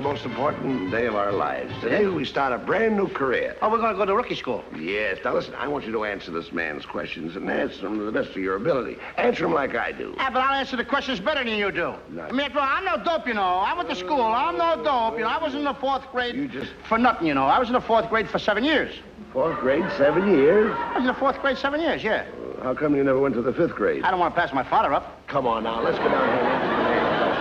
most important day of our lives. Today we start a brand new career. Oh, we're going to go to rookie school. Yes. Now listen, I want you to answer this man's questions and answer them to the best of your ability. Answer them like I do. Yeah, but I'll answer the questions better than you do. No. I mean, after all, I'm no dope, you know. I went to school. I'm no dope. You know, I was in the 4th grade for nothing, you know. I was in the 4th grade for 7 years. 4th grade, 7 years? I was in the 4th grade 7 years, yeah. How come you never went to the 5th grade? I don't want to pass my father up. Come on now, let's go down here and answer the man's questions.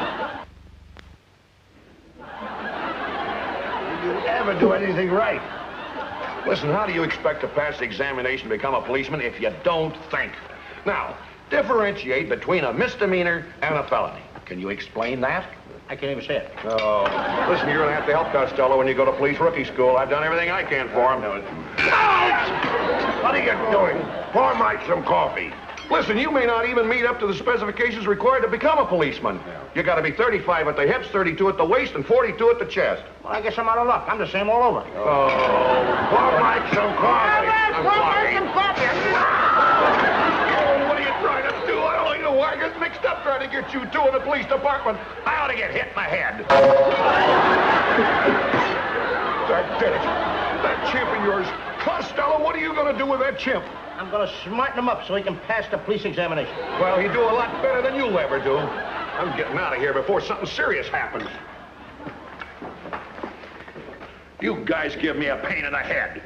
Did you ever do anything right? Listen, how do you expect to pass the examination to become a policeman if you don't think? Now, differentiate between a misdemeanor and a felony. Can you explain that? I can't even say it. Oh, listen, you're going to have to help Costello when you go to police rookie school. I've done everything I can for him. What are you doing? Pour Mike some coffee. Listen, you may not even meet up to the specifications required to become a policeman. You got to be 35 at the hips, 32 at the waist, and 42 at the chest. Well, I guess I'm out of luck. I'm the same all over. Oh, Pour Mike some coffee. What are you trying to do? I don't know why I get mixed up trying to get you two in the police department. I ought to get hit in the head. That did it. That chimp of yours. Costello, what are you going to do with that chimp? I'm going to smarten him up so he can pass the police examination. Well, you do a lot better than you'll ever do. I'm getting out of here before something serious happens. You guys give me a pain in the head.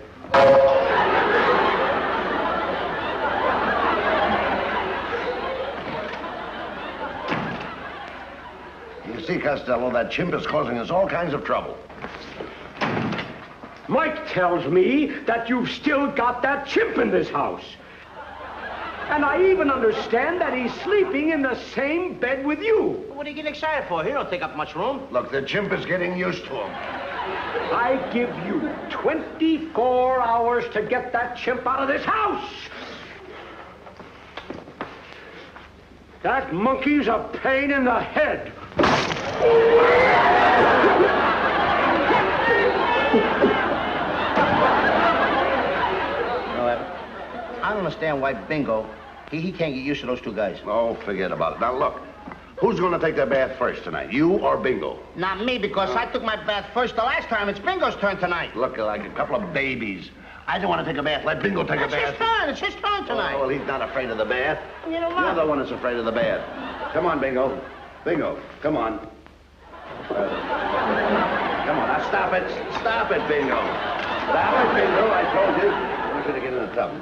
You see, Costello, that chimp is causing us all kinds of trouble. Mike tells me that you've still got that chimp in this house. And I even understand that he's sleeping in the same bed with you. What are you getting excited for? He don't take up much room. Look, the chimp is getting used to him. I give you 24 hours to get that chimp out of this house. That monkey's a pain in the head. I don't understand why Bingo, he can't get used to those two guys. Oh, forget about it. Now, look, who's going to take their bath first tonight, you or Bingo? Not me, because I took my bath first the last time. It's Bingo's turn tonight. Look, like a couple of babies. I don't want to take a bath. Let Bingo take a bath. It's his turn. It's his turn tonight. Oh, well, he's not afraid of the bath. You know what? You're the one that's afraid of the bath. Come on, Bingo. Bingo, come on. Come on, now stop it. Stop it, Bingo. Stop it, Bingo. I told you. I want you to get in the tub.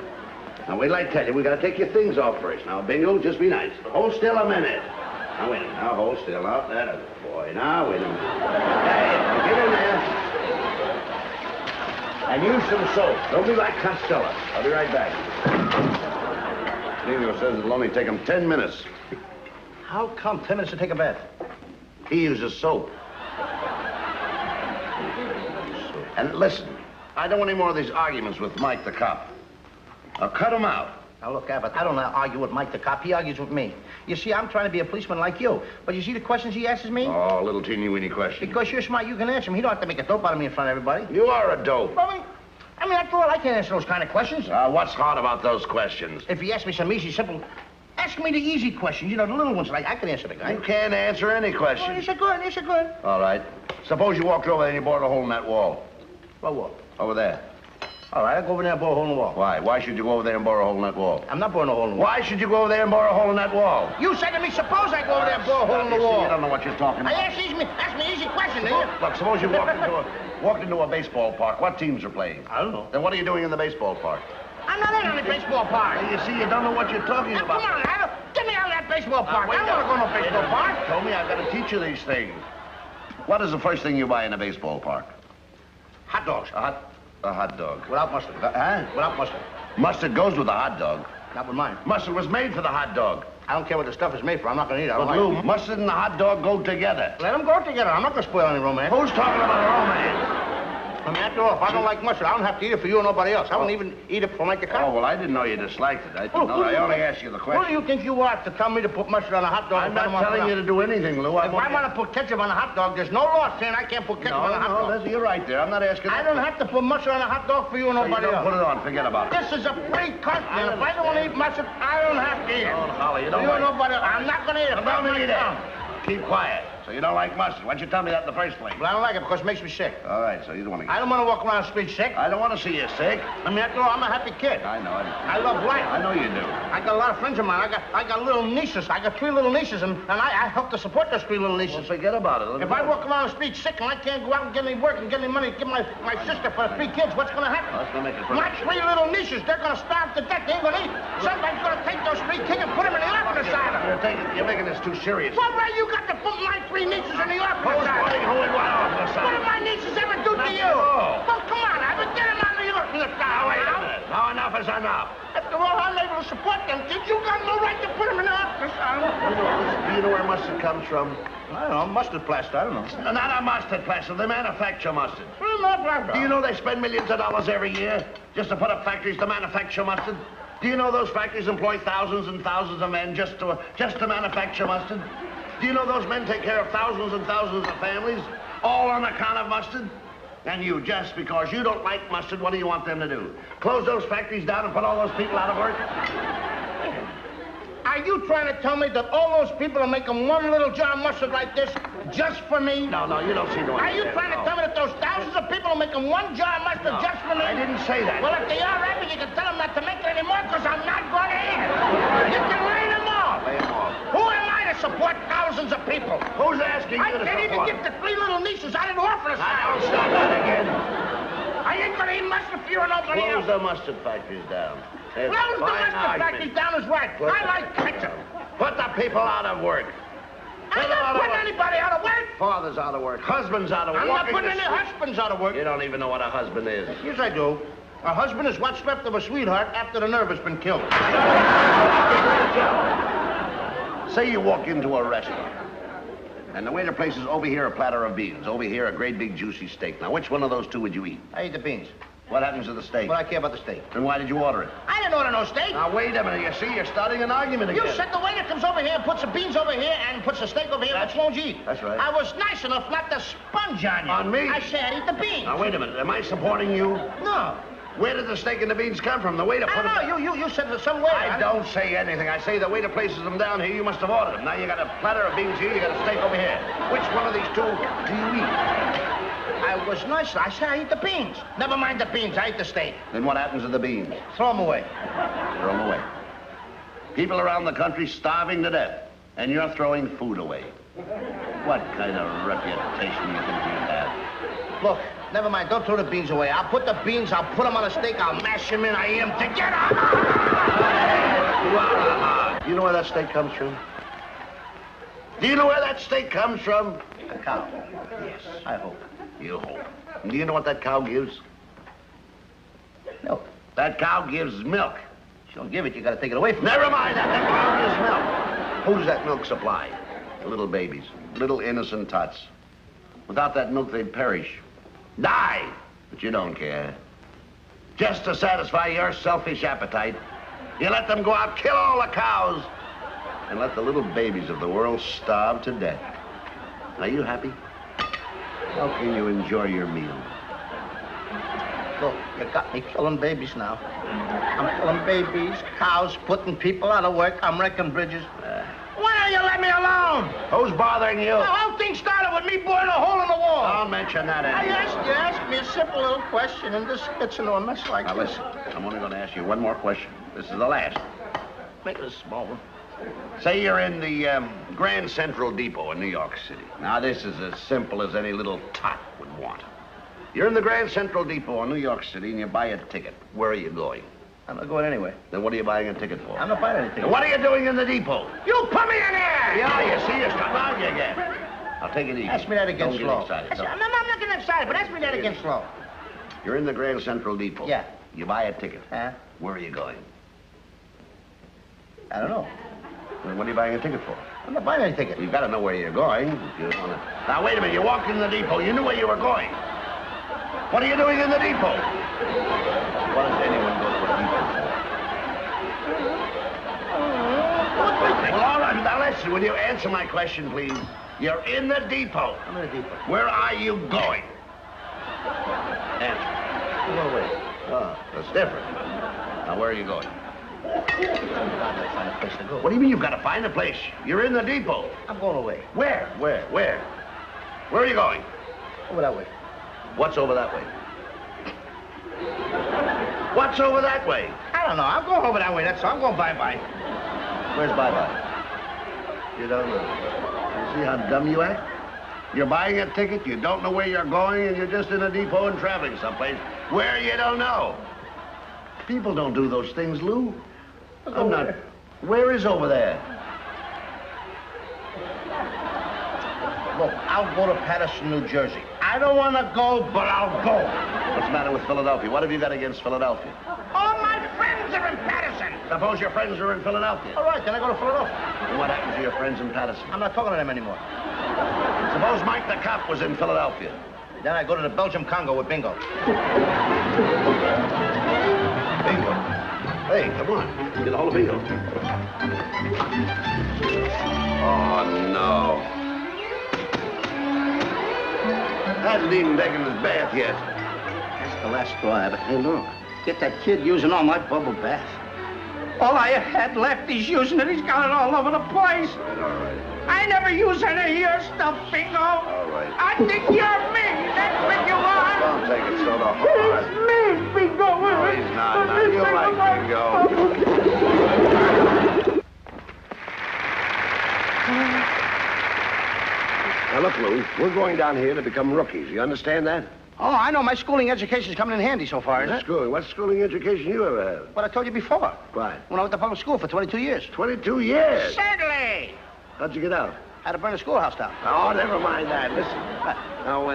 Now, wait till I tell you. We got to take your things off first. Now, Bingo, just be nice. Hold still a minute. Now, wait a minute. Now, hold still. Now, that is a boy. Now, wait a minute. Hey, get in there. And use some soap. Don't be like Costello. I'll be right back. Bingo says it'll only take him 10 minutes. How come 10 minutes to take a bath? He uses soap. And listen, I don't want any more of these arguments with Mike the cop. I'll cut him out. Now, look, Abbott, I don't argue with Mike the cop. He argues with me. You see, I'm trying to be a policeman like you. But you see the questions he asks me? Oh, little teeny-weeny question. Because you're smart, you can answer him. He don't have to make a dope out of me in front of everybody. You are a dope. I mean, after all, I can't answer those kind of questions. What's hard about those questions? If he asks me some easy, simple... Ask me the easy questions, you know, the little ones. Like, I can answer the guy. You can't answer any question. Oh, yes, you could. Yes, you could. All right. Suppose you walked over there and you bored a hole in that wall. What wall? Over there. All right, I'll go over there and bore a hole in the wall. Why? Why should you go over there and bore a hole in that wall? I'm not boring a hole in the wall. Why should you go over there and bore a hole in that wall? You said to me, suppose I go over there and bore a hole in the wall. You don't know what you're talking about. Ask me an easy question, do you? Look, suppose you walked into a baseball park. What teams are playing? I don't know. Then what are you doing in the baseball park? I'm not in on the baseball park. You see, you don't know what you're talking about. Come on, Adam. Get me out of that baseball park. I don't want to go to no baseball park. Told me I've got to teach you these things. What is the first thing you buy in a baseball park? Hot dogs. A hot dog. Without mustard. Without mustard. Mustard goes with a hot dog. Not with mine. Mustard was made for the hot dog. I don't care what the stuff is made for. I'm not going to eat it. I don't But like Lou, it. mustard and the hot dog go together. Let them go together. I'm not going to spoil any romance. Who's talking about romance? I mean, after all, if I don't like mustard, I don't have to eat it for you or nobody else. I won't even eat it for Mike the cop. Oh, well, I didn't know you disliked it. I only asked you the question. Who do you think you are to tell me to put mustard on a hot dog? I'm not telling you to do anything, Lou. If I want to put ketchup on a hot dog, there's no law saying I can't put ketchup on a hot dog. No, you're right there. I'm not asking I don't have to put mustard on a hot dog for you or nobody else. Put it on. Forget about it. This is a free country. If I don't want to eat mustard, I don't have to eat it. Oh, Holly, you don't You or nobody else. I'm not going to eat it. Don't eat it. Keep quiet. So you don't like mustard. Why'd you tell me that in the first place? Well, I don't like it because it makes me sick. All right, so you don't want to get I don't want to walk around the street sick. I don't want to see you sick. I mean, after all, I'm a happy kid. I know it. I love life. I know you do. I got a lot of friends of mine. I got little nieces. I got 3 little nieces, and I help to support those 3 little nieces. Well, forget about it. If I walk around the street sick and I can't go out and get any work and get any money to give my sister for 3 kids, what's going to happen? Well, that's going to make it My 3 little nieces, they're going to starve to death. They ain't going to eat. Somebody's going to take those 3 kids and put them in the orphan asylum. You're making this too serious. What right you got to put my 3 nieces in the orphan Who's asylum? putting who in what orphan asylum? What did my nieces ever do to you? Well, come on, I would get them out of the orphan asylum. Wait a minute. Now enough is enough. After all, I'm able to support them kids. You got no right to put them in the orphan asylum. Do you know where mustard comes from? I don't know, mustard plaster, I don't know. Not a mustard plaster. They manufacture mustard. Do Do you know they spend millions of dollars every year just to put up factories to manufacture mustard? Do you know those factories employ thousands and thousands of men just to manufacture mustard? Do you know those men take care of thousands and thousands of families, all on account of mustard? And you, just because you don't like mustard, what do you want them to do? Close those factories down and put all those people out of work? Are you trying to tell me that all those people are making 1 little jar of mustard like this just for me? No, you don't see no. Are you trying to tell me that those thousands of people are making 1 jar of mustard just for me? I didn't say that. Well, if they are, Abby, you can tell them not to make it anymore because I'm not going to eat it. You can lay them off. Lay them off. Who am I to support thousands of people? Who's asking you to support? I can't even get the 3 little nieces out of the orphan asylum. Now, don't stop that again. I ain't going to eat mustard for you or nobody else. Close the mustard factories down. Close the mustard factories down is right. I like ketchup. Put the people out of work. I'm not putting anybody out of work. Fathers out of work. Husbands out of work. I'm not putting any husbands out of work. You don't even know what a husband is. Yes, I do. A husband is what's left of a sweetheart after the nerve has been killed. Say you walk into a restaurant, and the waiter places over here a platter of beans, over here a great big juicy steak. Now, which one of those 2 would you eat? I eat the beans. What happens to the steak? What I care about the steak. Then why did you order it? I didn't order no steak. Now, wait a minute. You see, you're starting an argument again. You said the waiter comes over here, puts the beans over here, and puts the steak over here. Which one would you eat? That's right. I was nice enough not to sponge on you. On me? I said I'd eat the beans. Now, wait a minute. Am I supporting you? No. Where did the steak and the beans come from? The waiter put I them... don't know. You said there's some waiter. I don't say anything. I say the waiter places them down here. You must have ordered them. Now, you got a platter of beans here. You got a steak over here. Which one of these 2 do you eat? I was nice. I said I eat the beans. Never mind the beans. I eat the steak. Then what happens to the beans? Throw them away. Throw them away. People around the country starving to death, and you're throwing food away. What kind of reputation do you think you have? Look, never mind. Don't throw the beans away. I'll put the beans, I'll put them on a steak, I'll mash them in, I eat them together. Do you know where that steak comes from? Do you know where that steak comes from? A cow. Yes, I hope. You hope. And do you know what that cow gives? Milk. That cow gives milk. She'll give it, you gotta take it away from her. Never mind that. That cow gives milk. Who does that milk supply? The little babies. Little innocent tots. Without that milk, they'd perish. Die! But you don't care. Just to satisfy your selfish appetite, you let them go out, kill all the cows, and let the little babies of the world starve to death. Are you happy? How can you enjoy your meal? Look, you got me killing babies now. I'm killing babies, cows, putting people out of work. I'm wrecking bridges. Why don't you let me alone? Who's bothering you? The whole thing started with me boring a hole in the wall. Don't mention that You anymore. asked me a simple little question, and this gets into a mess like Now this. listen, I'm only going to ask you one more question. This is the last. Make it a small one. Say you're in the Grand Central Depot in New York City. Now, this is as simple as any little tot would want. You're in the Grand Central Depot in New York City, and you buy a ticket. Where are you going? I'm not going anywhere. Then what are you buying a ticket for? I'm not buying anything. And what are you doing in the depot? You put me in there! Yeah, you see, you're starting out again. I'll take it easy. Ask me that again Don't slow. get excited. I'm not getting excited, but ask me that again slow. You're in the Grand Central Depot. Yeah. You buy a ticket. Huh? Where are you going? I don't know. Then what are you buying a ticket for? I'm not buying any ticket. You've got to know where you're going. If you want to... Now, wait a minute. You walked in the depot. You knew where you were going. What are you doing in the depot? What does anyone go to a depot for? Well, all right. Now, listen. Will you answer my question, please? You're in the depot. I'm in the depot. Where are you going? Answer. Go away. Oh, that's different. Now, where are you going? I'll find a place to go. What do you mean you've got to find a place? You're in the depot. I'm going away. Where? Where are you going? Over that way. What's over that way? What's over that way? I don't know. I'm going over that way, that's all. I'm going bye-bye. Where's bye-bye? You don't know. You see how dumb you act? You're buying a ticket, you don't know where you're going, and you're just in a depot and traveling someplace where you don't know. People don't do those things, Lou. I'm not... Where is over there? Look, I'll go to Patterson, New Jersey. I don't want to go, but I'll go. What's the matter with Philadelphia? What have you got against Philadelphia? All my friends are in Patterson. Suppose your friends are in Philadelphia. All right, then I go to Philadelphia. And what happens to your friends in Patterson? I'm not talking to them anymore. Suppose Mike the cop was in Philadelphia. Then I go to the Belgium Congo with Bingo. Bingo. Hey, come on. Get a hold of Bingo. Oh, no. Hasn't even taken his bath yet. That's the last straw, Abbott. Hey, look. Get that kid using all my bubble bath. All I had left, he's using it. He's got it all over the place. All right. I never use any of your stuff, Bingo. All right. I think you're me. That's what you are. Don't take it so hard. It's me, Bingo. No, he's not. Now, you like Bingo. Now, look, Lou, we're going down here to become rookies. You understand that? Oh, I know. My schooling education's coming in handy so far, isn't it? Schooling? What schooling education you ever had? What I told you before. What? When I went to public school for 22 years. 22 years? Certainly. How'd you get out? Had to burn the schoolhouse down. Oh, never mind that. Listen. Now,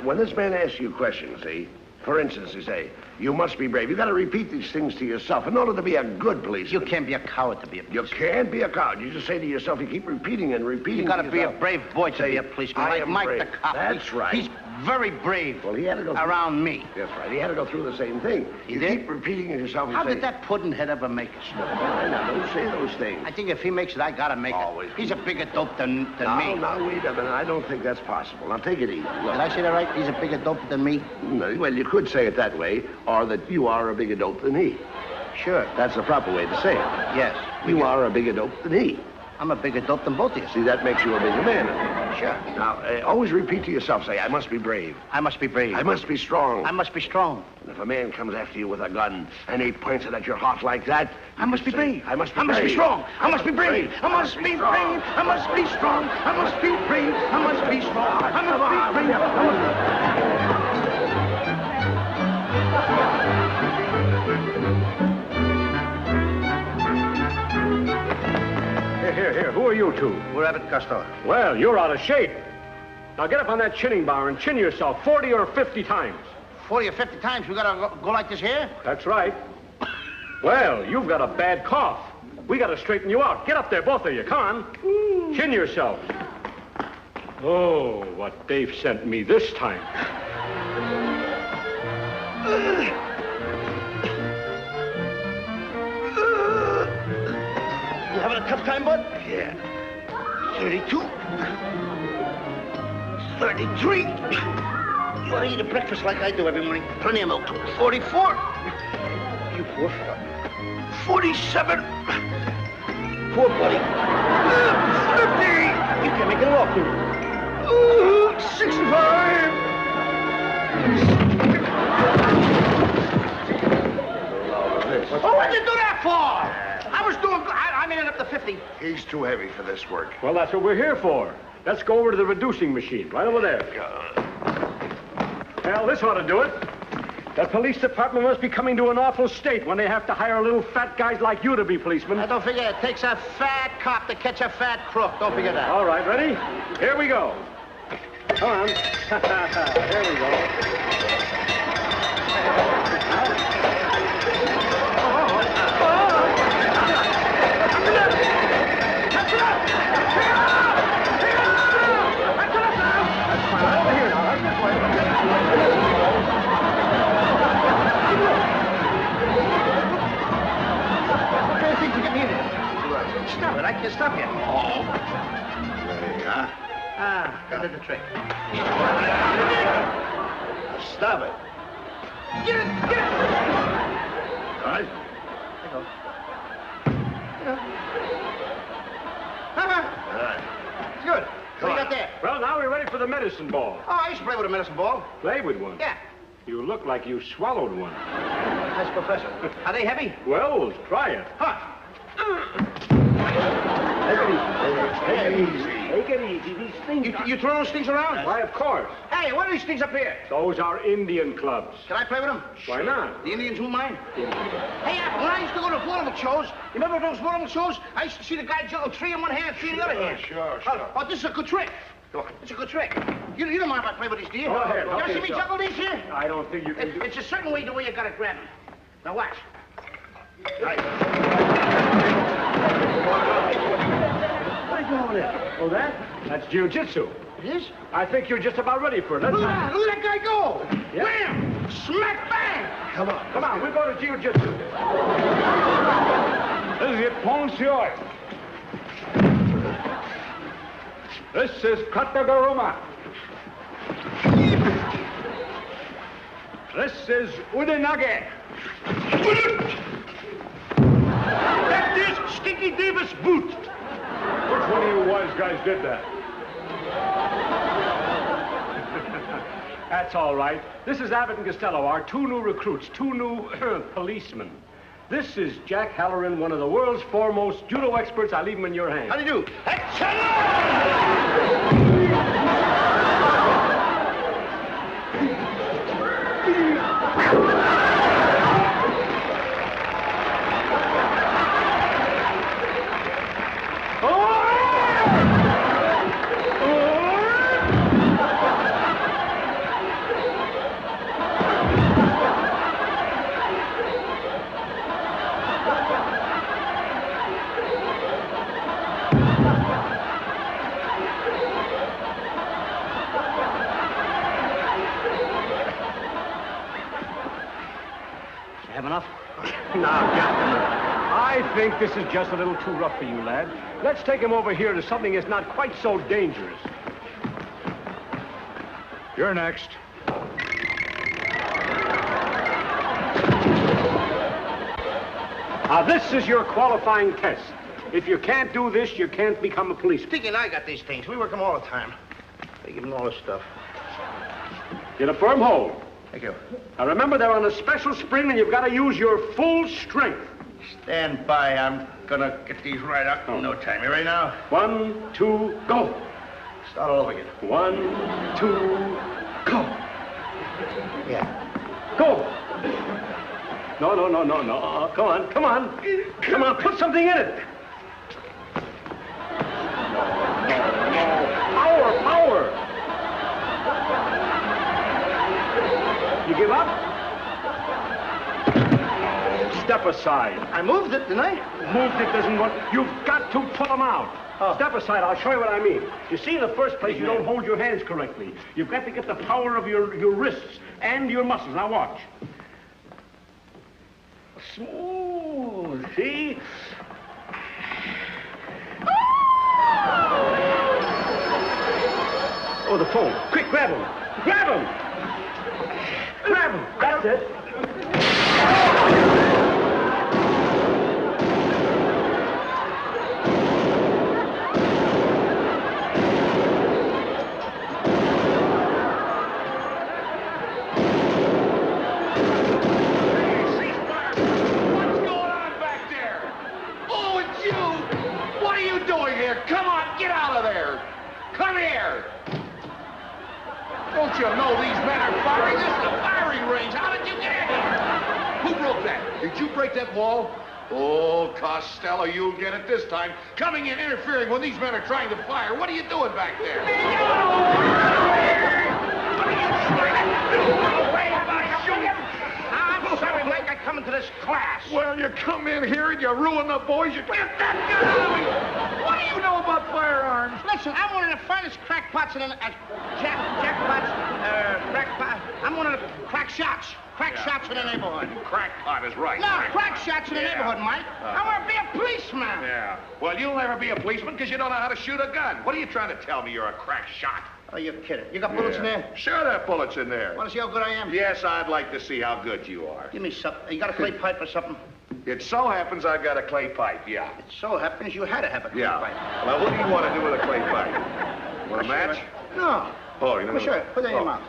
when this man asks you questions, see, for instance, you say, you must be brave. You got to repeat these things to yourself in order to be a good policeman. You can't be a coward to be a policeman. You can't be a coward. You just say to yourself, you keep repeating and repeating. You got to to be a yourself. brave boy to be a policeman. I Like am Mike brave. the cop. That's right. He's very brave. Well, he had to go through... around me. That's right. He had to go through the same thing. He you did? keep repeating it yourself. You How say, did that puddinhead ever make us? Now, don't say those things. I think if he makes it, I gotta make Always. it. He's a bigger dope than me. Now, wait a minute. I don't think that's possible. Now, take it easy. Look. Did I say that right? He's a bigger dope than me? No, well, you could say it that way, or that you are a bigger dope than he. Sure. That's the proper way to say it. Yes. You are a bigger dope than he. I'm a bigger dope than both of you. See, that makes you a bigger man. Sure. Now, always repeat to yourself, say, I must be brave. I must be brave. I must be strong. I must be strong. And if a man comes after you with a gun and he points it at your heart like that, I must be say, brave. I must be I must brave. be strong. I must be brave. I must be brave. I must be strong. I must be brave. I must be strong. I must be brave. I Here. Who are you two? We're Abbott Costello. Well, you're out of shape. Now get up on that chinning bar and chin yourself 40 or 50 times. 40 or 50 times we gotta go like this here? That's right. Well, you've got a bad cough. We gotta straighten you out. Get up there, both of you. Come on. Chin yourself. Oh, what they've sent me this time. You having a tough time, bud? Yeah. 32. 33. You ought to eat a breakfast like I do every morning. Plenty of milk. 44. You poor fella. 47. Poor buddy. 50. You can't make it walk, can you? 65. Oh, what'd you do that for? I was doing good. I made it up to 50. He's too heavy for this work. Well, that's what we're here for. Let's go over to the reducing machine, right over there. Well, this ought to do it. The police department must be coming to an awful state when they have to hire little fat guys like you to be policemen. Now, don't forget, it takes a fat cop to catch a fat crook. Don't forget that. All right, ready? Here we go. Come on. Here we go. Stop it. I can't stop you. There you are. That did the trick. Stop it. Get it! All right. There you go. It's good. What do you got there? Well, now we're ready for the medicine ball. Oh, I used to play with a medicine ball. Play with one? Yeah. You look like you swallowed one. Nice, Professor. Are they heavy? Well, try it. Huh. Take it easy. Take it easy. These things. You throw those things around? Why, of course. Hey, what are these things up here? Those are Indian clubs. Can I play with them? Why not? The Indians who mine? Hey, when I used to go to vaudeville shows, you remember those vaudeville shows? I used to see the guy juggle 3 in one hand, 3 in the other hand. Sure. Oh, this is a good trick. It's a good trick. You don't mind if I play with these, do you? Go ahead. You ever Okay, see me so. juggle these here? I don't think you can do... It's a certain way, the way you gotta grab them. Now watch. Right. What are you doing over there? Oh, that's jiu-jitsu. It is? I think you're just about ready for it. Let's... Look at that guy go! Yeah. Wham! Smack bang! Come on, we'll go to jiu-jitsu. This is Ponsioi. This is Katagaruma. This is Udinage. That is Stinky Davis' boot. Which one of you wise guys did that? That's all right. This is Abbott and Costello, our 2 new recruits, 2 new policemen. This is Jack Halloran, one of the world's foremost judo experts. I leave him in your hands. How do you do? Have enough? Now, Captain, I think this is just a little too rough for you, lad. Let's take him over here to something that's not quite so dangerous. You're next. Now, this is your qualifying test. If you can't do this, you can't become a policeman. Thinking I got these things. We work them all the time. They give them all this stuff. Get a firm hold. Thank you. Now, remember, they're on a special spring, and you've got to use your full strength. Stand by. I'm gonna get these right up in no time. You ready now? 1, 2, go. Start all over again. 1, 2, go. Yeah. Go. No. Come on. Come on, put something in it. No. Power. You give up? Step aside. I moved it, didn't I? Moved it doesn't work. You've got to pull them out. Oh. Step aside. I'll show you what I mean. You see, in the first place, you don't hold your hands correctly. You've got to get the power of your wrists and your muscles. Now watch. Smooth. See? Oh, the phone. Quick, grab him. Grab him. That's it. Come on, get out of there! Come here! Don't you know these men are firing? This is a firing range. How did you get in here? Who broke that? Did you break that wall? Oh, Costello, you'll get it this time. Coming in, interfering when these men are trying to fire. What are you doing back there? What are you trying to do? I'm sorry, Mike. I come into this class. Well, you come in here and you ruin the boys. You get that gun out of me! What do you know about firearms? Listen, I'm one of the finest crackpots in the... jackpots, crackpot. I'm one of the crack shots. Crack shots in the neighborhood. Crackpot is right. No, crack shots in the neighborhood, Mike. I want to be a policeman. Yeah. Well, you'll never be a policeman because you don't know how to shoot a gun. What are you trying to tell me? You're a crack shot? Oh, you're kidding. You got bullets in there? Sure, there are bullets in there. Want to see how good I am? Yes, I'd like to see how good you are. Give me something. You got a clay pipe or something? It so happens I've got a clay pipe, yeah. It so happens you had to have a clay pipe. Well, what do you want to do with a clay pipe? Want a match? No. Oh, you know. Well, sure. Put it in your mouth.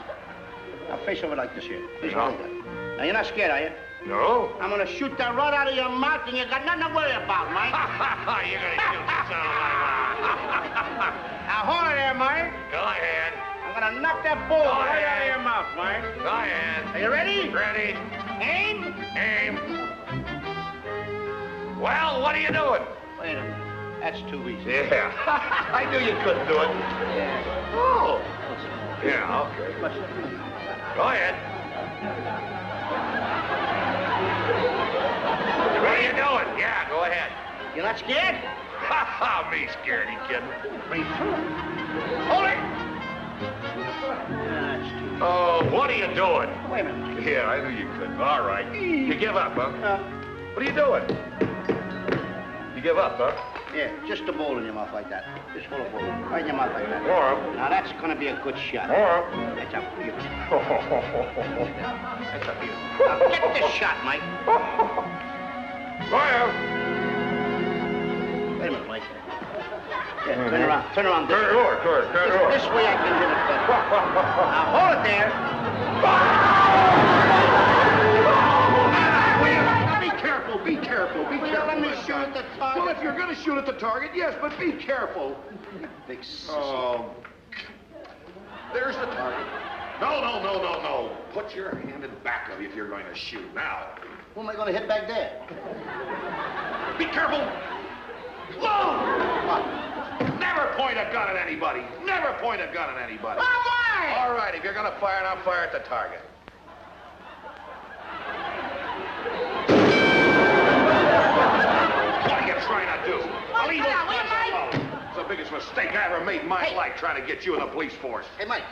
Now face over like this here. Face over like that. Now you're not scared, are you? No. I'm gonna shoot that right out of your mouth, and you got nothing to worry about, Mike. You're gonna shoot the son of a... Now hold it there, Mike. Go ahead. I'm gonna knock that bull right out of your mouth, Mike. Go ahead. Are you ready? Ready. Aim. Aim. Well, what are you doing? Wait a minute. That's too easy. Yeah. I knew you couldn't do it. Yeah. Oh. Yeah, okay. Go ahead. What are you doing? Yeah, go ahead. You're not scared? Ha ha, me scared, you kidding? Hold it. Oh, what are you doing? Wait a minute. Yeah, I knew you couldn't. All right. You give up, huh? What are you doing? You give up, huh? Yeah, just a bowl in your mouth like that. Just full of bowl. Right in your mouth like that. Or... Now that's gonna be a good shot. Or... That's up to you. That's up to you. Now get this shot, Mike. Fire! Wait a minute, Mike. Yeah, turn around. Turn around. Turn it over, turn it over. This way I can hit it better. Now hold it there. Be careful, be careful, be careful. Let me shoot at the target. Well, if you're going to shoot at the target, yes, but be careful. Big sissy. Oh. There's the target. No. Put your hand in back of you if you're going to shoot. Now. Who am I gonna hit back there? Be careful. Whoa! Never point a gun at anybody. Never point a gun at anybody. Why? All right, if you're going to fire, now fire at the target. What are you trying to do? Leave those guns alone. It's the biggest mistake I ever made in my life trying to get you in the police force. Hey, Mike,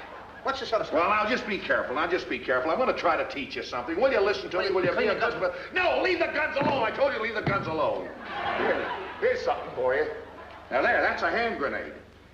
what's this other stuff? Well, now, just be careful. I'm going to try to teach you something. Will you listen to me? Will you be a good... No, leave the guns alone. I told you to leave the guns alone. Here's something for you. Now, that's a hand grenade.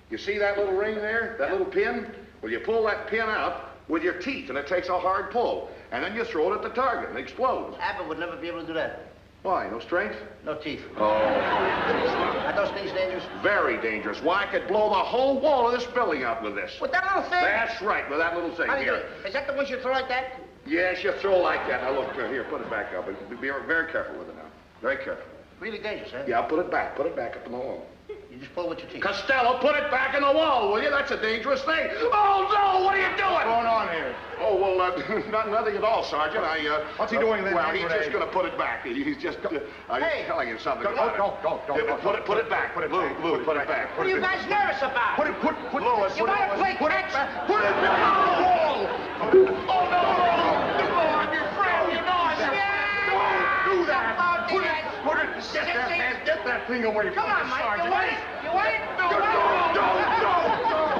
You see that little ring there? That little pin? Well, you pull that pin out with your teeth, and it takes a hard pull. And then you throw it at the target, and it explodes. Abbott would never be able to do that. Why? No strength? No teeth. Oh. Are those things dangerous? Very dangerous. Why, I could blow the whole wall of this building up with this. With that little thing? That's right, with that little thing. How do you do Here. it? Is that the ones you throw like that? Yes, you throw like that. Now, look, here, put it back up. Be very careful with it now. Very careful. Really dangerous, huh? Yeah, put it back. Put it back up in the wall. You just pull with your teeth. Costello, put it back in the wall, will you? That's a dangerous thing. Oh, no, what are you doing? What's going on here? Oh, well, nothing at all, Sergeant. What's he doing then? Well, he's just going to put it back. He's just... I'm telling you something about it. Don't. Put it back. Put it back. Lou, put it back. What are you guys nervous about? Put Louis, You want to play catch? Put it back on the wall. Oh, no. I'm your friend. You know I'm your friend. do that. Get that thing away from Come on, me, Mike. Sergeant. You want it? You want it?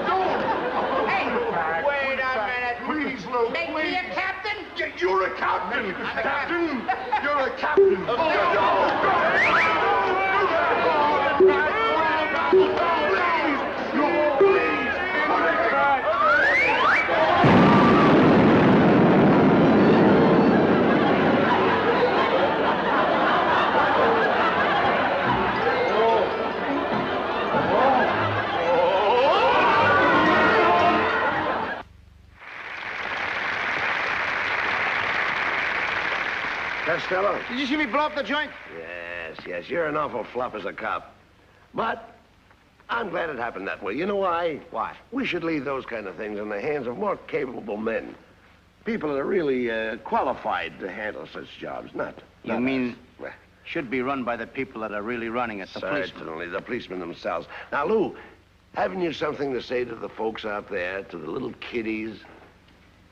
Don't. Hey, wait a minute. Please, Lou, Make me a captain? You're a captain. I'm a captain. You're a captain. Costello? Did you see me blow up the joint? Yes. You're an awful flop as a cop. But I'm glad it happened that way. You know why? Why? We should leave those kind of things in the hands of more capable men. People that are really qualified to handle such jobs, not You mean us. should be run by the people that are really running it, the policemen? Certainly, the policemen themselves. Now, Lou, haven't you something to say to the folks out there, to the little kiddies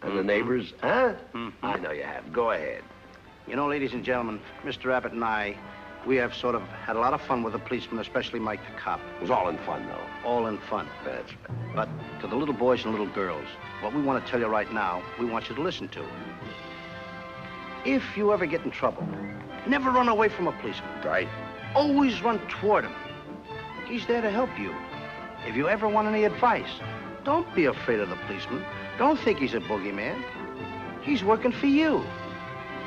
and the neighbors? Huh? I know you have. Go ahead. You know, ladies and gentlemen, Mr. Abbott and I, we have sort of had a lot of fun with the policemen, especially Mike the cop. It was all in fun, though. All in fun. That's right. But to the little boys and little girls, what we want to tell you right now, we want you to listen to. If you ever get in trouble, never run away from a policeman. Right. Always run toward him. He's there to help you. If you ever want any advice, don't be afraid of the policeman. Don't think he's a boogeyman. He's working for you.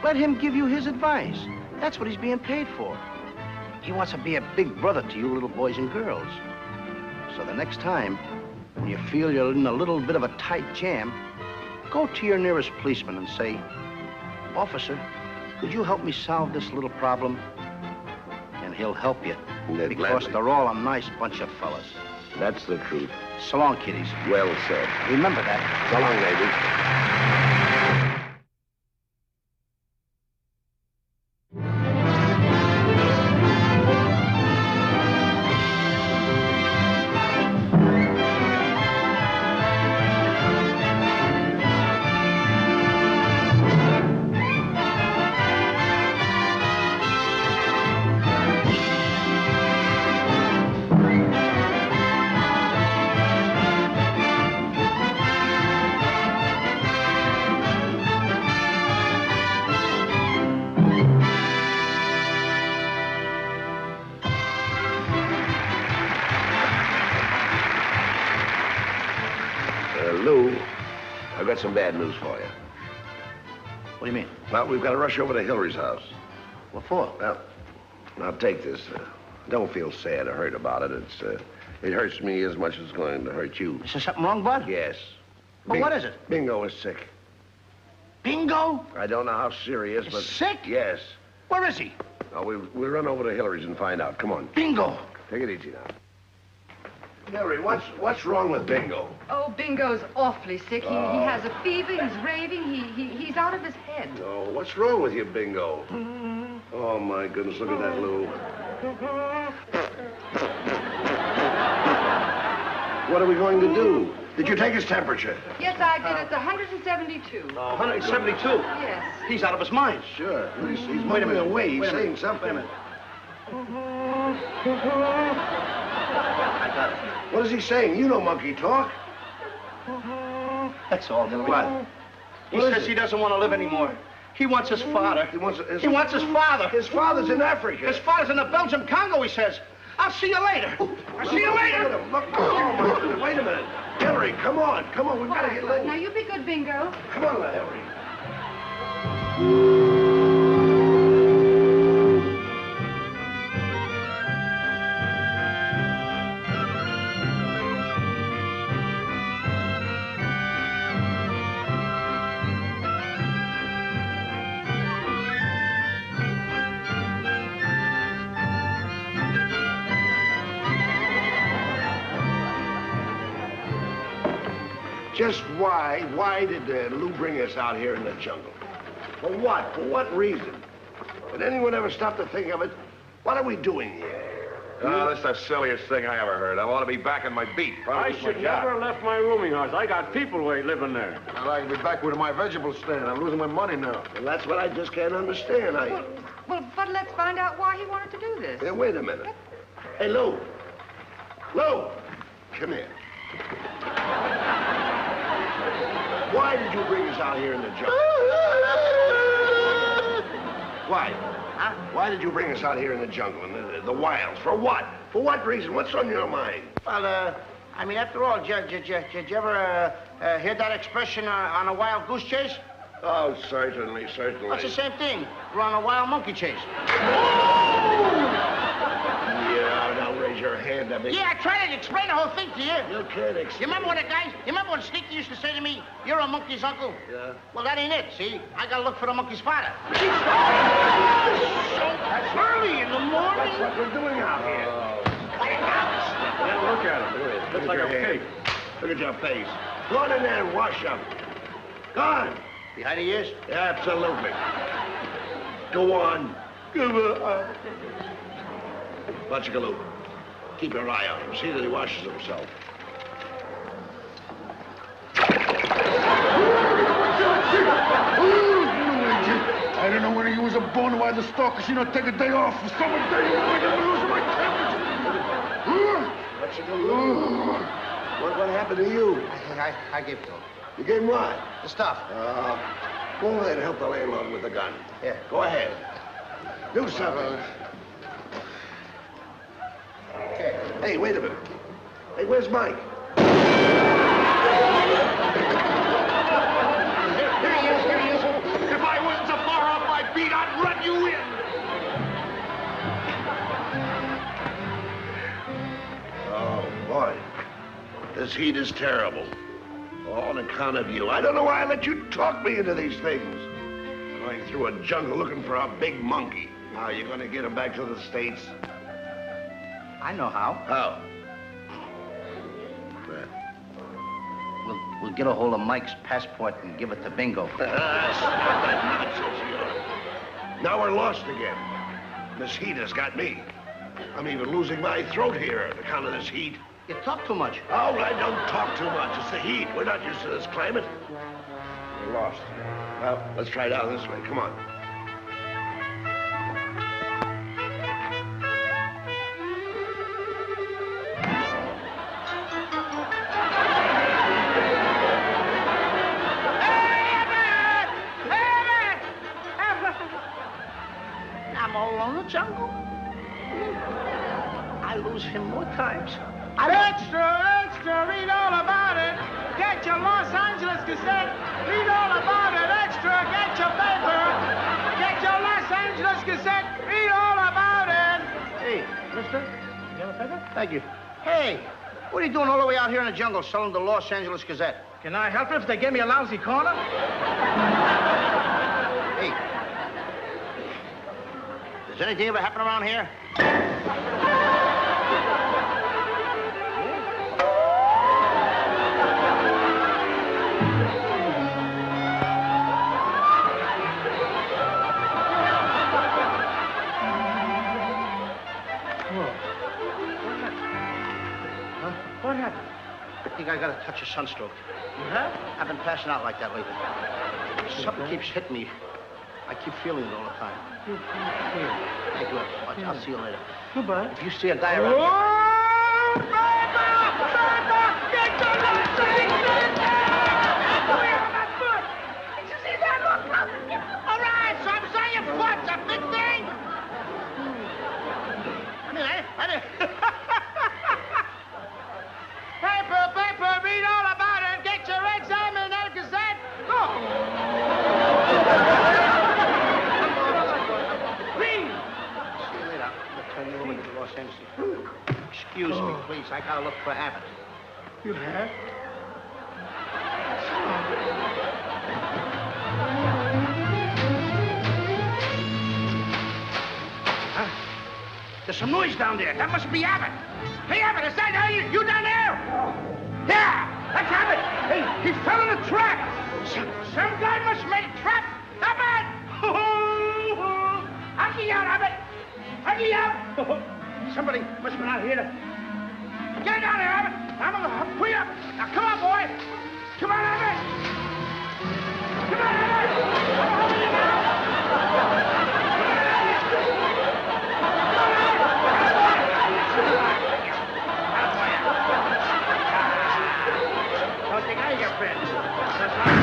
Let him give you his advice. That's what he's being paid for. He wants to be a big brother to you little boys and girls. So the next time, when you feel you're in a little bit of a tight jam, go to your nearest policeman and say, "Officer, could you help me solve this little problem?" And he'll help you, because they're all a nice bunch of fellas. That's the truth. So long, kiddies. Well said. Remember that. So long, ladies. Lou, I've got some bad news for you. What do you mean? Well, we've got to rush over to Hillary's house. What for? Well, now take this. Don't feel sad or hurt about it. It hurts me as much as it's going to hurt you. Is there something wrong, Bud? Yes. But what is it? Bingo is sick. Bingo? I don't know how serious, but... Sick? Yes. Where is he? Now, we'll run over to Hillary's and find out. Come on. Bingo. Take it easy now. Hillary, what's wrong with Bingo? Oh, Bingo's awfully sick. He has a fever, he's raving, he's out of his head. Oh, what's wrong with you, Bingo? Oh, my goodness, look at that, Lou. What are we going to do? Did you take his temperature? Yes, I did. It's 172. 172? Yes. He's out of his mind. Sure. He's moving away. He's saying something. Wait a minute. I got it. What is he saying? You know monkey talk. That's all, Hillary. What? He says he doesn't want to live anymore. He wants his father. He wants his father. His father's in Africa. His father's in the Belgium Congo, he says. I'll see you later. I'll see you later. Look, oh, my goodness. Wait a minute. Hillary, come on. Come on. We've got to get Lou. Now, you be good, Bingo. Come on, Hillary. Just why did Lou bring us out here in the jungle? For what? For what reason? Did anyone ever stop to think of it? What are we doing here? Oh, that's the silliest thing I ever heard. I want to be back on my beat. I should never have left my rooming house. I got people living there. I'd like to be back with my vegetable stand. I'm losing my money now. And that's what I just can't understand. Well, but let's find out why he wanted to do this. Hey, wait a minute. Hey, Lou. Lou, come here. Why did you bring us out here in the jungle? Why? Huh? Why did you bring us out here in the jungle, in the wilds? For what? For what reason? What's on your mind? Well, I mean, after all, did you ever hear that expression on a wild goose chase? Oh, certainly, certainly. Well, it's the same thing. We're on a wild monkey chase. Yeah, now raise your hand at me. Yeah, I tried to explain the whole thing to you. You can't You explain. remember when Sneaky used to say to me, "You're a monkey's uncle"? Yeah. Well, that ain't it, see? I gotta look for the monkey's father. That's Early in the morning. That's what we're doing out here. Yeah, look at him. Looks like a pig. Look at your face. Go on in there and wash up. Go on. Behind the ears? Absolutely. Go on. Butchigaloo, keep your eye on him. See that he washes himself. I don't know whether you was a bona fide stalker. She not take a day off for summer day. I'm losing my temperature. Butchigaloo. What happened to you? I gave it to him. You gave him what? The stuff. Go ahead and help the landlord with the gun. Yeah. Go ahead. Do something. Okay. Hey, wait a minute. Hey, where's Mike? Here he is. If I wasn't so far off my beat, I'd run you in. this heat is terrible. All on account of you. I don't know why I let you talk me into these things. Going through a jungle looking for a big monkey. How are you going to get him back to the States? I know how. How? We'll get a hold of Mike's passport and give it to Bingo. Stop that nonsense, you. Now we're lost again. This heat has got me. I'm even losing my throat here on account of this heat. You talk too much. Oh, I don't talk too much. It's the heat. We're not used to this climate. We're lost. Well, let's try down this way. Come on. I'm all alone in the jungle. I lose him more times. Extra, extra, read all about it. Get your Los Angeles Gazette. Read all about it. Extra, get your paper. Get your Los Angeles Gazette. Read all about it. Hey, mister, you have a paper? Thank you. Hey, what are you doing all the way out here in the jungle selling the Los Angeles Gazette? Can I help you if they give me a lousy corner? Hey, does anything ever happen around here? What happened? I think I got a touch of sunstroke. You have? I've been passing out like that lately. Something keeps hitting me. I keep feeling it all the time. Thank you ever so much. I'll see you later. Goodbye. If you see a guy around here... Oh, get your left leg! Did you see that? Look! All right, so I'm saying your foot's a big thing. I didn't... Paper, read all about it. Get your exam in that Gazette. Go. Read. See you later. I'll turn you over to the Los Angeles. Excuse me, please. I gotta look for Abbott. You have? Huh? There's some noise down there. That must be Abbott. Hey, Abbott, is that you down there? Yeah, that's Abbott. Hey, he fell in a trap. Some guy must have made a trap. Abbott! Huggy out, Abbott. Huggy out. Somebody must have been out here to... Get down there, Abbott. I'm gonna pull you up. Now, come on, boy. Come on, Abbott. Come on, Abbott. I'm holding you now. Don't think I your friends. That's right.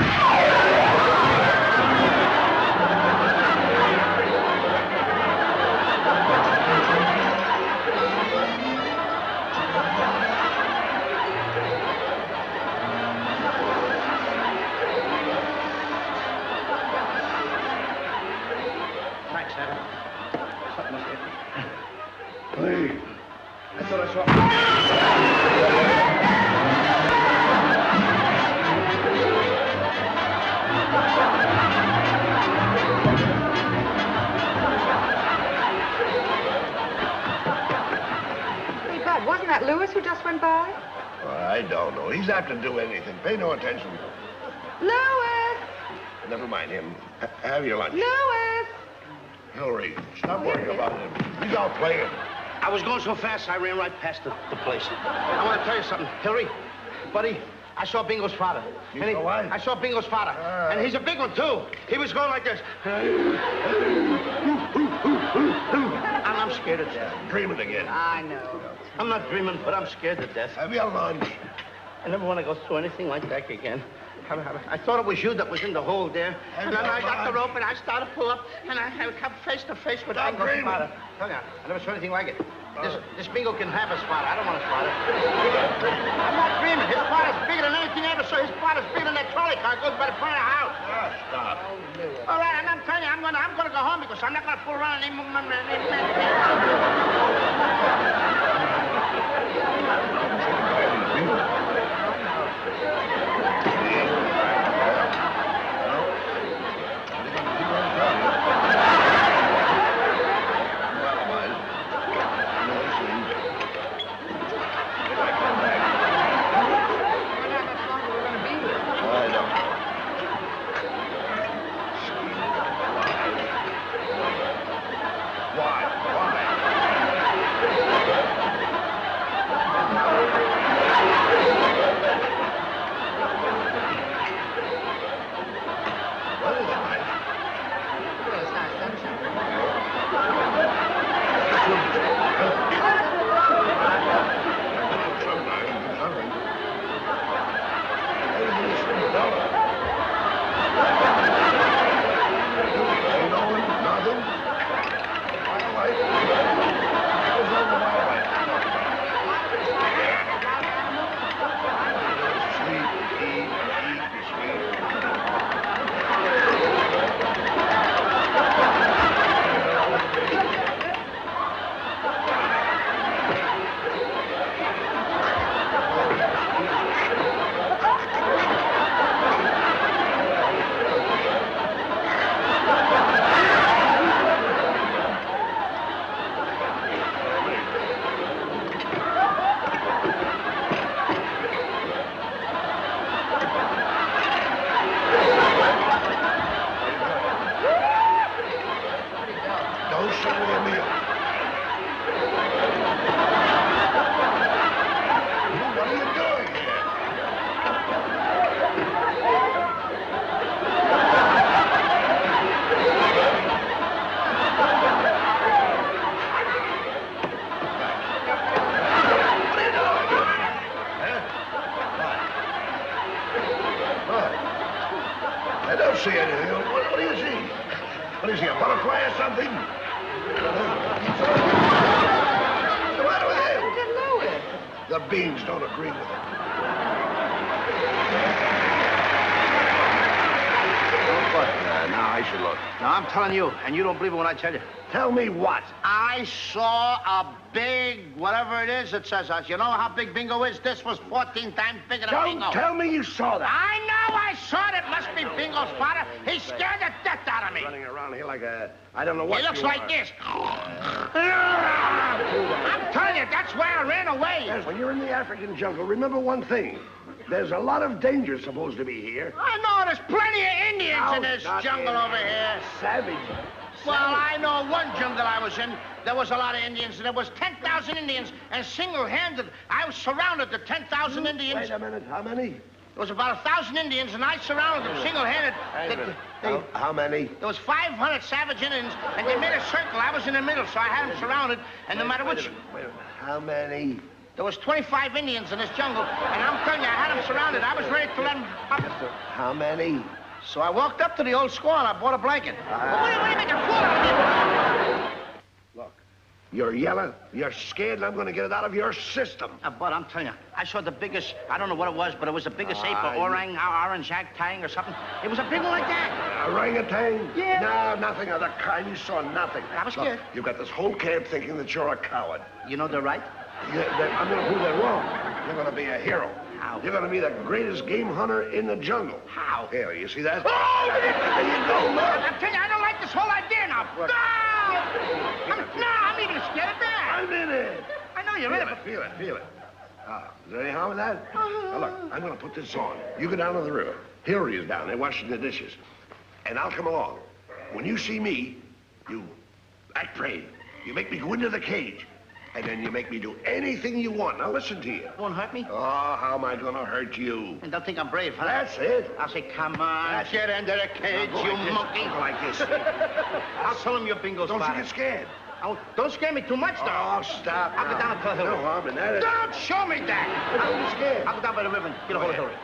Thanks, Adam. Something must hit me. Hey, I thought I saw... Hey, Bud, wasn't that Lewis who just went by? I don't know. He's apt to do anything. Pay no attention. Louis! Never mind him. Have your lunch. Louis! Hillary, stop worrying about him. He's out playing. I was going so fast, I ran right past the place. I want to tell you something. Hillary, buddy, I saw Bingo's father. You saw what? I saw Bingo's father. And he's a big one, too. He was going like this. And I'm scared to death. Dreaming again. I know. I'm not dreaming, but I'm scared to death. Have your lunch. I never want to go through anything like that again. I thought it was you that was in the hole there. And then I got the rope and I started to pull up and I come face to face with Bingo's father. Tell you, I never saw anything like it. This Bingo can have his father. I don't want his father. I'm not dreaming. His father's bigger than anything I ever saw. His father's bigger than that trolley car. It goes by the front of the house. Stop. All right, and I'm telling you, I'm gonna go home because I'm not gonna fool around anymore. see anything. What do you see? What is he, a butterfly or something? What's the matter with him? Look at Louis. The beans don't agree with him. Now I should look. Now, I'm telling you, and you don't believe it when I tell you. Tell me what? I saw a big, whatever it is, it says us. You know how big bingo is? This was 14 times bigger than bingo. Don't tell me you saw that. I know I saw it. It must be bingo's father. He scared the death out of me. Running around here like a, I don't know what He looks you like are. this. I'm telling you, that's why I ran away. Yes, when you're in the African jungle, remember one thing. There's a lot of danger supposed to be here. I know there's plenty of Indians in this not jungle in over here. Savage. Well, I know one jungle I was in. There was a lot of Indians, and there was 10,000 Indians, and single-handed, I was surrounded the 10,000 Indians. Wait a minute, how many? There was about 1,000 Indians, and I surrounded them single-handed. How many? There was 500 savage Indians, and they made a circle. I was in the middle, so I had them surrounded, and no matter which... Wait a minute, how many? There was 25 Indians in this jungle, and I'm telling you, I had them surrounded. I was ready to let them up. How many? So I walked up to the old squaw, and I bought a blanket. But what do you make a fool out of me? Look, you're yelling, you're scared, and I'm going to get it out of your system. But I'm telling you, I saw the biggest, I don't know what it was, but it was the biggest ape, or orangutan or something. It was a big one like that. Orangutan? Yeah. No, nothing of the kind. You saw nothing. I was scared. Look, you've got this whole camp thinking that you're a coward. You know they're right. I'm going to prove they're wrong. You're going to be a hero. How? You're going to be the greatest game hunter in the jungle. How? Here, you see that? Oh! There you go, look. I'm telling you, I don't like this whole idea now. Look. I'm even scared of that. I'm in it. I know you're in it, but... Feel it. Is there any harm in that? Now, look, I'm going to put this on. You go down to the river. Hillary is down there washing the dishes. And I'll come along. When you see me, you act brave. You make me go into the cage. And then you make me do anything you want. Now, listen to you. Won't hurt me? Oh, how am I going to hurt you? And they'll think I'm brave, huh? That's it. I'll say, come on, get into the cage, Now, go you like this. monkey. Go like this. I'll tell them you're bingo's Don't you father. get scared. Oh, don't scare me too much, though. Oh, stop. I'll go down and tell Hillary. No harm in that. Don't show me that. Don't be scared. I'll go down by the river and get a hold of Hillary.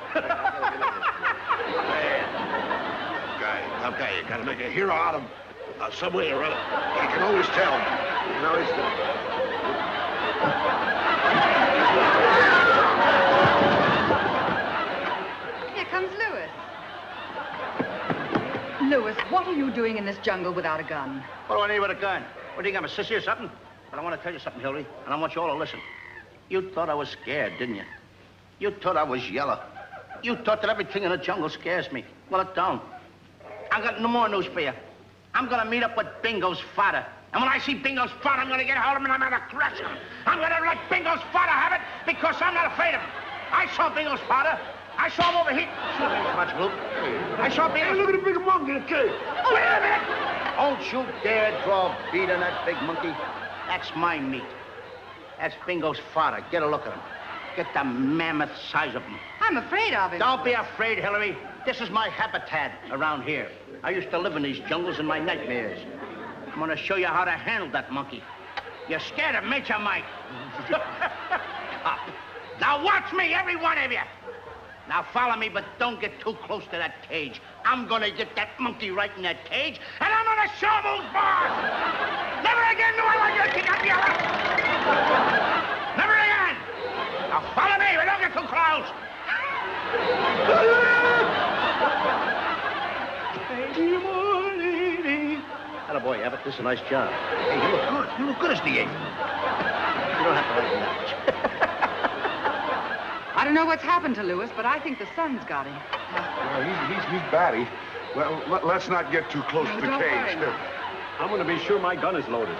Tough guy. You got to make a hero out of him. Some way or other. You can always tell. You can always tell. Here comes Louis. Louis, what are you doing in this jungle without a gun? What do I need with a gun? What do you think, I'm a sissy or something? But I want to tell you something, Hillary, and I want you all to listen. You thought I was scared, didn't you? You thought I was yellow. You thought that everything in the jungle scares me. Well, it don't. I got no more news for you. I'm gonna meet up with Bingo's father. And when I see Bingo's father, I'm gonna get hold of him and I'm gonna crush him. I'm gonna let Bingo's father have it because I'm not afraid of him. I saw Bingo's father. I saw him over here. Shoot me, Mr. Luke. I saw Bingo. Hey, look at the big monkey in the cage. Oh, wait a minute! Don't you dare draw a bead on that big monkey. That's my meat. That's Bingo's father. Get a look at him. Get the mammoth size of him. I'm afraid of him. Don't be afraid, Hillary. This is my habitat around here. I used to live in these jungles in my nightmares. I'm gonna show you how to handle that monkey. You're scared of Major Mike. Up. Now watch me, every one of you. Now follow me, but don't get too close to that cage. I'm gonna get that monkey right in that cage, and I'm gonna show him who's boss. Never again do I want you to kick up the other. Never again. Now follow me, but don't get too close. Attaboy, Abbott, this is a nice job. Hey, you look good. You look good as the ape. You don't have to like me that much. I don't know what's happened to Lewis, but I think the sun's got him. Well, he's batty. Well, let's not get too close to the don't cage. worry. I'm going to be sure my gun is loaded.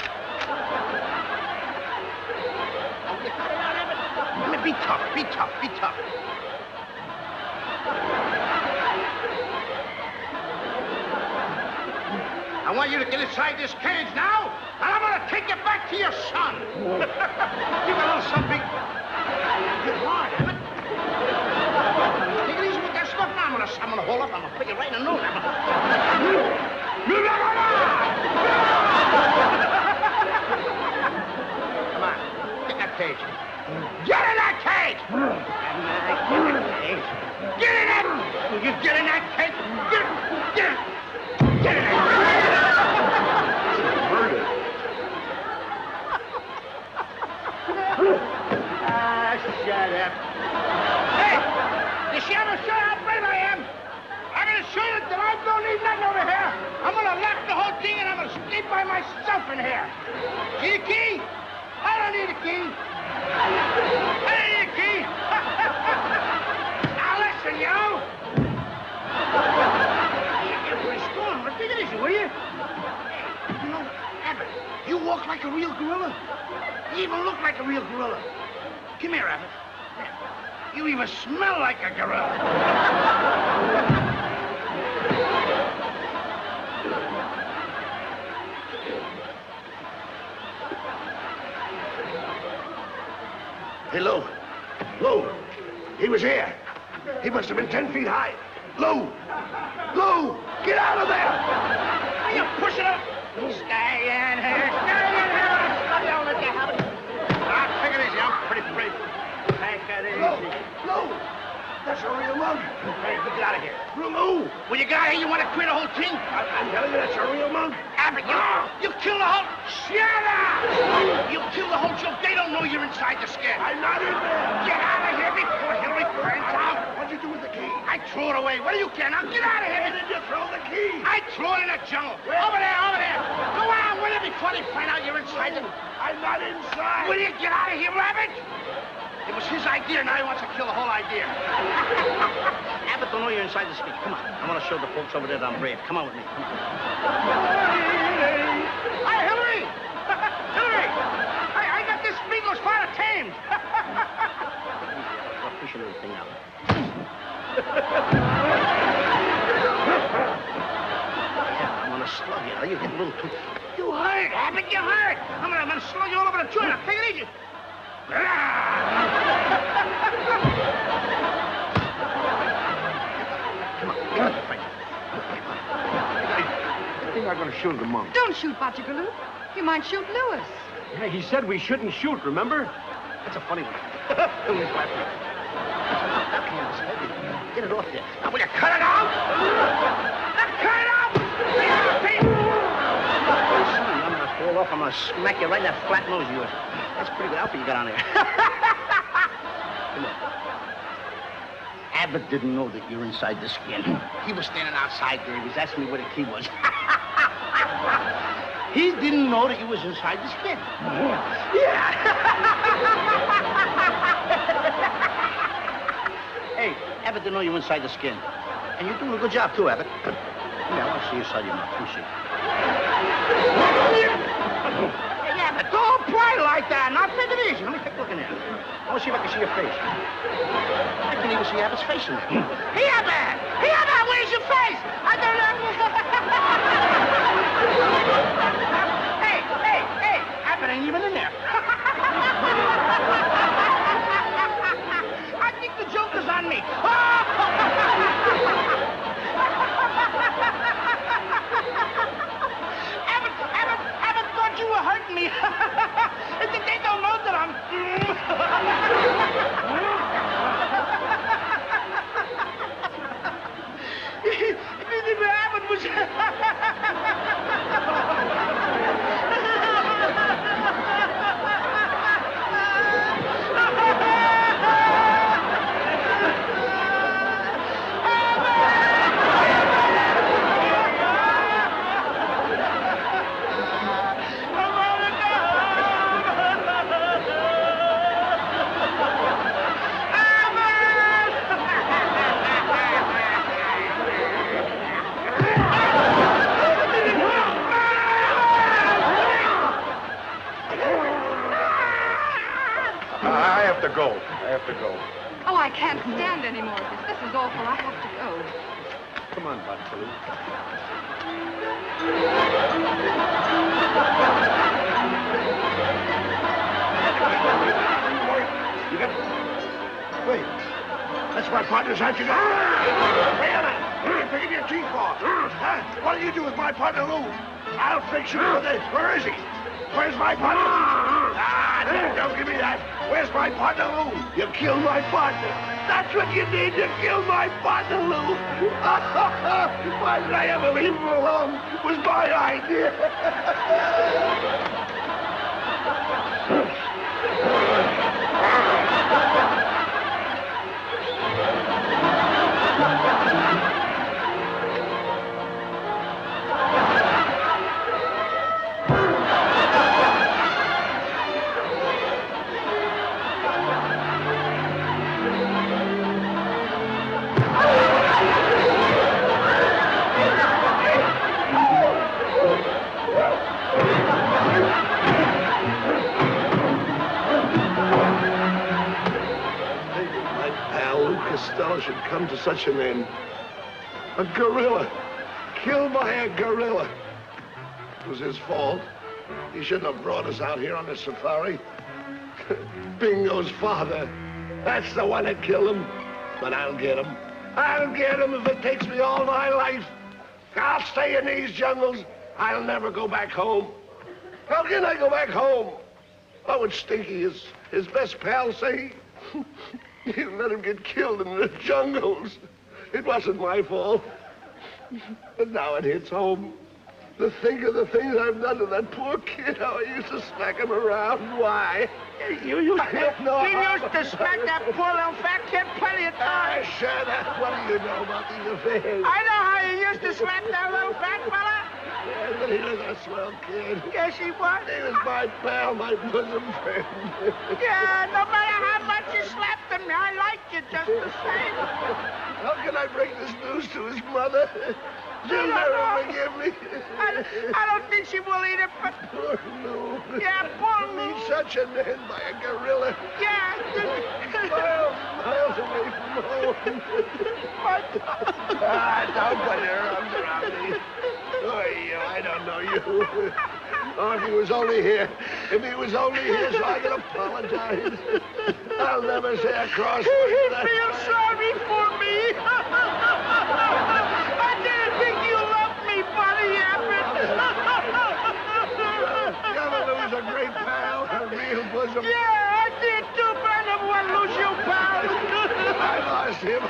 Be tough, be tough, be tough. I want you to get inside this cage now, and I'm gonna take you back to your son. You got a little something. Get hard, Abbott. Take it easy with that stuff now. I'm gonna hold up. I'm gonna put you right in the nose. Come on, get in that cage. Get in that cage! Get in that cage. Get in that! Will you get in that cage? Get in that cage! Murder. Shut up. Hey! You see how brave I am? I'm gonna show you that I don't need nothing over here. I'm gonna lock the whole thing and I'm gonna sleep by myself in here. See the key? I don't need a key. Hey, key! Now listen, you! You're pretty strong, but take it easy, will you? Hey, you know, Abbott, you walk like a real gorilla. You even look like a real gorilla. Come here, Abbott. You even smell like a gorilla. Hey, Lou. Lou, he was here. He must have been 10 feet high. Lou! Lou! Get out of there! Are you pushing up? Stay in here. Stay in here. Don't let you have it. Take it easy. I'm pretty brave. Take it easy. Lou! That's a real monkey. Hey, you get out of here. Lou! Will you get out of here? You want to quit the whole thing? I'm telling you, that's a real monkey. Abbott, you kill the whole... Shut up! You kill the whole joke. They don't know you're inside the skin. I'm not in there. Get out of here before Hillary finds out. What'd you do with the key? I threw it away. What do you care? Now get out of here. Where did you throw the key? I threw it in the jungle. Over there, over there. Go on with it before they find out you're inside the... I'm not inside. Will you get out of here, Rabbit? It was his idea, now he wants to kill the whole idea. Abbott don't know you're inside the skin. Come on. I want to show the folks over there that I'm brave. Come on with me. Come on. Hi, Hillary! Hillary! I got this Bingo's father tamed. I'll push a little thing out. Yeah, I'm gonna slug you. You get a little too... You hurt, Abbott, you hurt. I'm gonna slug you all over the joint. Now, take it easy. Come on, Frank. I think I'm gonna shoot the monkey. Don't shoot Butchergaloo. You might shoot Lewis. Yeah, he said we shouldn't shoot, remember? That's a funny one. Hillary's laughing. Get it off there. Now, will you cut it out? Cut it out! I'm gonna fall off. I'm gonna smack you right in that flat nose of yours. That's a pretty good outfit you got on there. Come on. Abbott didn't know that you're inside the skin. He was standing outside there. He was asking me where the key was. He didn't know that you was inside the skin. Yeah. Hey, Abbott didn't know you were inside the skin. And you're doing a good job, too, Abbott. Yeah, I want to see your side of your mouth. Let me see. Hey, Abbott, don't play like that. Now, take it easy. Let me take a look in there. I want to see if I can see your face. I can even see Abbott's face in there. Hey, Abbott! Hey, Abbott, where's your face? I don't know. Hey, Abbott ain't even in there. I think the joke is on me. Abbott thought you were hurting me. They don't know that I'm... Abbott was... I have to go. Oh, I can't stand any more of this. This is awful. I have to go. Come on, Bottillo. You got... Wait. That's my partner's hat you got. Wait a minute. Picking your teeth off. What do you do with my partner, Lou? I'll fix you with it. Where is he? Where's my partner? Don't give me that. Where's my partner, Lou? You killed my partner. That's what you did. You killed my partner, Lou. Why did I ever leave him alone? It was my idea. Costello should come to such an end. A gorilla. Killed by a gorilla. It was his fault. He shouldn't have brought us out here on this safari. Bingo's father. That's the one that killed him. But I'll get him. I'll get him if it takes me all my life. I'll stay in these jungles. I'll never go back home. How can I go back home? What would Stinky, his best pal, say? You let him get killed in the jungles. It wasn't my fault. But now it hits home. To think of the things I've done to that poor kid, how I used to smack him around. Why? You used to smack that poor little fat kid plenty of times. Shut up. What do you know about these affairs? I know how you used to smack that little fat fella. Yeah, but he was a swell kid. Yes, he was. He was my pal, my bosom friend. Yeah, no matter how much you slapped him, I liked you just the same. How can I break this news to his mother? She'll never forgive me. I don't think she will either, but... Poor Lou. Yeah, poor Lou. He's such an end by a gorilla. Yeah. Miles away from home. Don't put your arms around me. Oh, I don't know you. Oh, if he was only here. If he was only here so I could apologize. I'll never say a cross word. He feels sorry for me. I didn't think you loved me, buddy, Abbott. Lou's a great pal, a real bosom. Yeah, I did too, but I never want to lose you, pal. I lost him.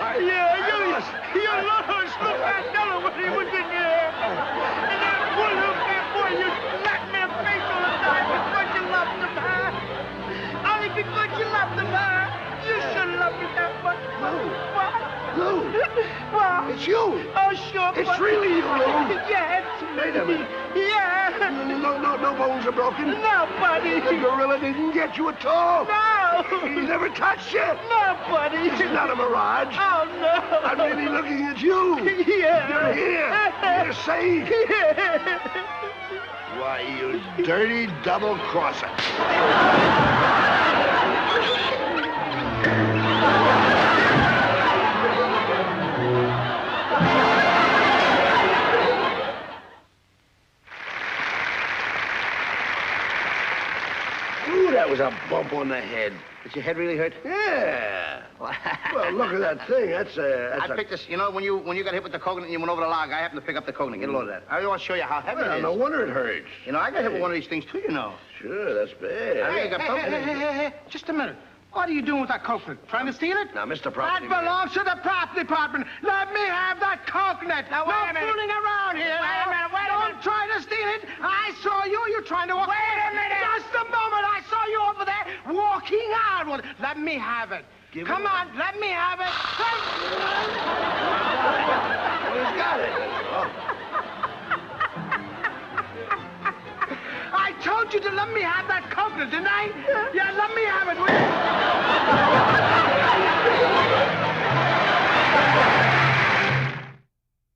You lost the Costello when he was in there. And that poor little fat boy used to slap me in the face all the time because you loved him, huh? Only because you loved him, huh? You shouldn't love me that much. What? Lou. What? It's you. Oh, sure. It's really you, Lou. Yeah, it's me. Wait a minute. Yeah. No bones are broken. No, buddy. The gorilla didn't get you at all. No. No. He never touched you. No, buddy. This is not a mirage. Oh, no. I'm really looking at you. Yeah. You're here. You're safe. Why, you dirty double-crosser. Ooh, that was a bump on the head. Did your head really hurt? Yeah. Well, look at that thing. That's I picked this, you know, when you got hit with the coconut and you went over the log, I happened to pick up the coconut. Get a load of that. I really want to show you how heavy it Well, is. no wonder it hurts. You know, I got hit with one of these things, too, you know. Sure, that's bad. I really got bumped. Hey, just a minute. What are you doing with that coconut? Trying to steal it? Now, Mr. That Property Man. belongs to the property department. Let me have that coconut. Now, wait a minute. Fooling around here. Wait a minute. Don't try to steal it. I saw you. You're trying to walk. Wait a minute. Just a moment. I saw you over there walking out. Well, let me have it. Come on. Let me have it. He's got it. Oh. I told you to let me have that coconut, didn't I? Yeah, let me have it, will you?